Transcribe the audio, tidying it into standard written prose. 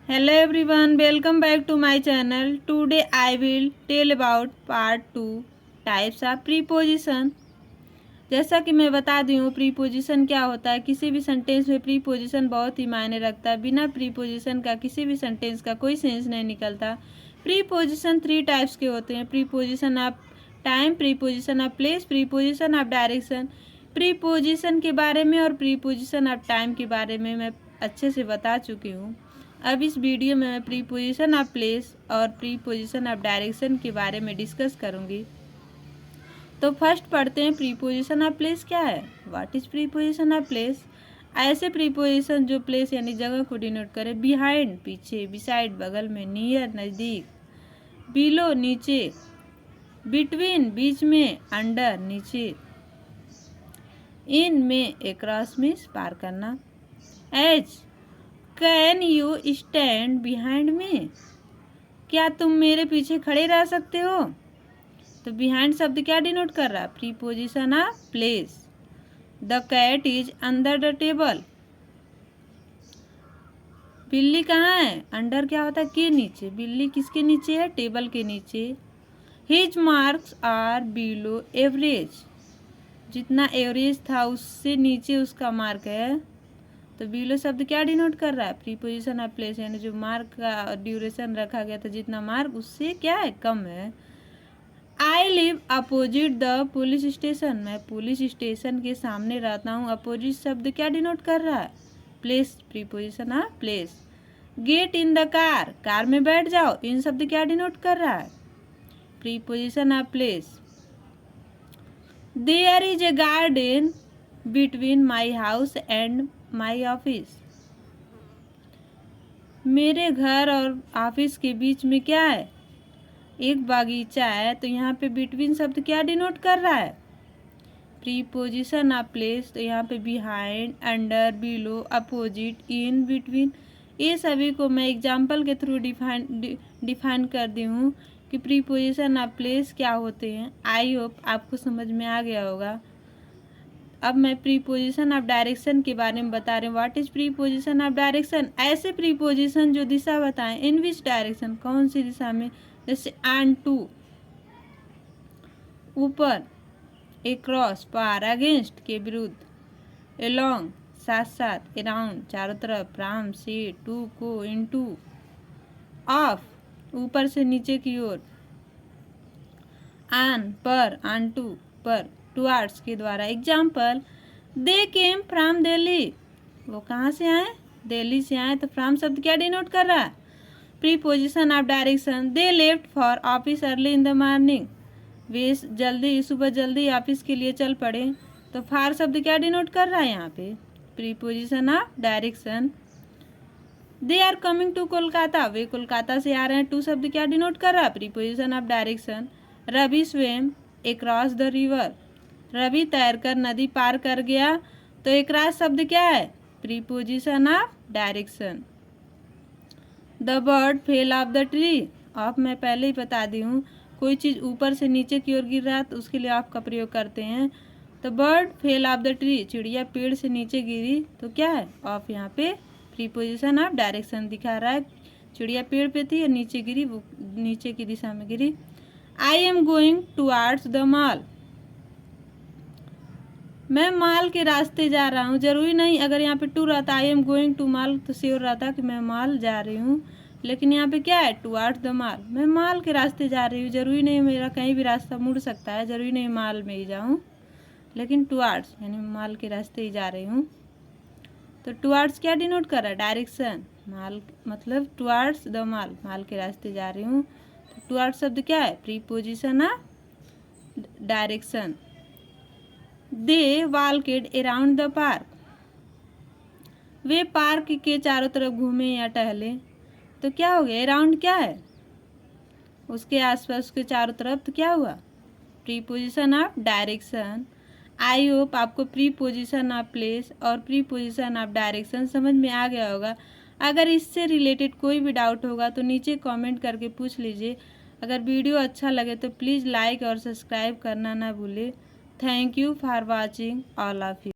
Hello everyone, welcome back to my channel. Today I will tell about part 2 types of preposition. जैसा कि मैं बता दी हूँ preposition क्या होता है। किसी भी सेंटेंस में प्रीपोजिशन बहुत ही मायने रखता है। बिना प्रीपोजिशन का किसी भी सेंटेंस का कोई सेंस नहीं निकलता। प्रीपोजिशन 3 टाइप्स के होते हैं। Preposition of time, preposition of place, preposition of direction. Preposition के बारे में और प्रीपोजिशन ऑफ टाइम के बारे में मैं अच्छे से बता चुकी हूँ। अब इस वीडियो में मैं प्रीपोजिशन ऑफ प्लेस और प्रीपोजिशन ऑफ डायरेक्शन के बारे में डिस्कस करूँगी। तो फर्स्ट पढ़ते हैं प्रीपोजिशन ऑफ प्लेस क्या है। What is preposition of place? ऐसे प्रीपोजिशन जो प्लेस यानी जगह को डिनोट करे। बिहाइंड पीछे, बिसाइड बगल में, नियर नज़दीक, बिलो नीचे, बिटवीन बीच में, अंडर नीचे, इन में अक्रॉस में पार करना। As can you stand behind में? क्या तुम मेरे पीछे खड़े रह सकते हो? तो बिहाइंड शब्द क्या डिनोट कर रहा है? Preposition of place. The cat is under the table. बिल्ली कहाँ है? अंडर क्या होता है? के नीचे। बिल्ली किसके नीचे है? टेबल के नीचे। His marks are below average. जितना एवरेज था उससे नीचे उसका मार्क है। तो बिलो शब्द क्या डिनोट कर रहा है? प्रीपोजिशन ऑफ प्लेस, यानी जो मार्क का ड्यूरेशन रखा गया था, जितना मार्क उससे क्या है? कम है। I live opposite the police station. मैं पुलिस स्टेशन के सामने रहता हूँ। अपोजिट शब्द क्या डिनोट कर रहा है? Place, preposition of place. Get in the car. Car में बैठ जाओ। इन शब्द क्या डिनोट कर रहा है? Preposition of place. There is a garden between my house and my office. मेरे घर और ऑफिस के बीच में क्या है? एक बागीचा है। तो यहाँ पे बिटवीन शब्द क्या डिनोट कर रहा है? Preposition of place. तो यहाँ पे बिहाइंड, अंडर, बिलो, अपोजिट, इन, बिटवीन, ये सभी को मैं एग्जाम्पल के थ्रू डिफाइन कर दी हूँ कि प्रीपोजिशन ऑफ प्लेस क्या होते हैं। आई होप आपको समझ में आ गया होगा। अब मैं प्रीपोजिशन ऑफ डायरेक्शन के बारे में बता रही हूँ। What is preposition of direction? ऐसे प्रीपोजिशन जो दिशा बताएं। इन विच डायरेक्शन, कौन सी दिशा में? जैसे ऑन टू, ऊपर, अक्रॉस पार, अगेंस्ट के विरुद्ध, अलोंग साथ साथ, अराउंड चारों तरफ, फ्रॉम से, टू को, इनटू, ऑफ ऊपर से नीचे की ओर, ऑन पर, ऑन टू पर, टुवार्ड्स के द्वारा। Example, they came from Delhi. वो कहाँ से आए? दिल्ली से आए। तो फ्रॉम शब्द क्या डिनोट कर रहा है? Preposition of direction. They left for office early in the morning. वे सुबह जल्दी ऑफिस के लिए चल पड़े। तो फॉर शब्द क्या डिनोट कर रहा है यहाँ पे? Preposition of direction. They are coming to Kolkata. वे कोलकाता से आ रहे हैं। टू शब्द क्या डिनोट कर रहा है? Preposition of direction. Ravi swam across the river. Ravi तैरकर नदी पार कर गया। तो अक्रॉस शब्द क्या है? Preposition of direction. The bird fell off the tree. Of मैं पहले ही बता दी हूँ, कोई चीज़ ऊपर से नीचे की ओर गिर रहा है तो उसके लिए ऑफ का प्रयोग करते हैं। तो bird fell off the tree, चिड़िया पेड़ से नीचे गिरी। तो क्या है? ऑफ यहाँ पे प्रीपोजिशन ऑफ डायरेक्शन दिखा रहा है। चिड़िया पेड़ पे थी और नीचे गिरी, वो नीचे की दिशा में गिरी। I am going towards the mall. मैं मॉल के रास्ते जा रहा हूँ। जरूरी नहीं अगर यहाँ पे टू रहता, I am going to mall, तो श्योर रहता कि मैं मॉल जा रही हूँ। लेकिन यहाँ पे क्या है? Towards the mall. मैं मॉल के रास्ते जा रही हूँ। जरूरी नहीं मेरा कहीं भी रास्ता मुड़ सकता है। जरूरी नहीं मॉल में ही जाऊँ, लेकिन टुवार्ड्स यानी मॉल के रास्ते ही जा रही हूँ। तो टुवार्ड्स क्या डिनोट कर रहा है? डायरेक्शन। मॉल मतलब टुवार्ड्स द मॉल, मॉल के रास्ते जा रही हूँ। तो टुवार्ड्स शब्द क्या है? Preposition of direction. They walked around the park. वे पार्क के चारों तरफ घूमे या टहले। तो क्या हो गया? अराउंड क्या है? उसके आसपास, उसके चारों तरफ। तो क्या हुआ? Preposition of direction. I hope आपको प्रीपोजिशन ऑफ प्लेस और प्रीपोजिशन ऑफ डायरेक्शन समझ में आ गया होगा। अगर इससे रिलेटेड कोई भी डाउट होगा तो नीचे कमेंट करके पूछ लीजिए। अगर वीडियो अच्छा लगे तो प्लीज़ लाइक और सब्सक्राइब करना ना भूलें। Thank you for watching all of you.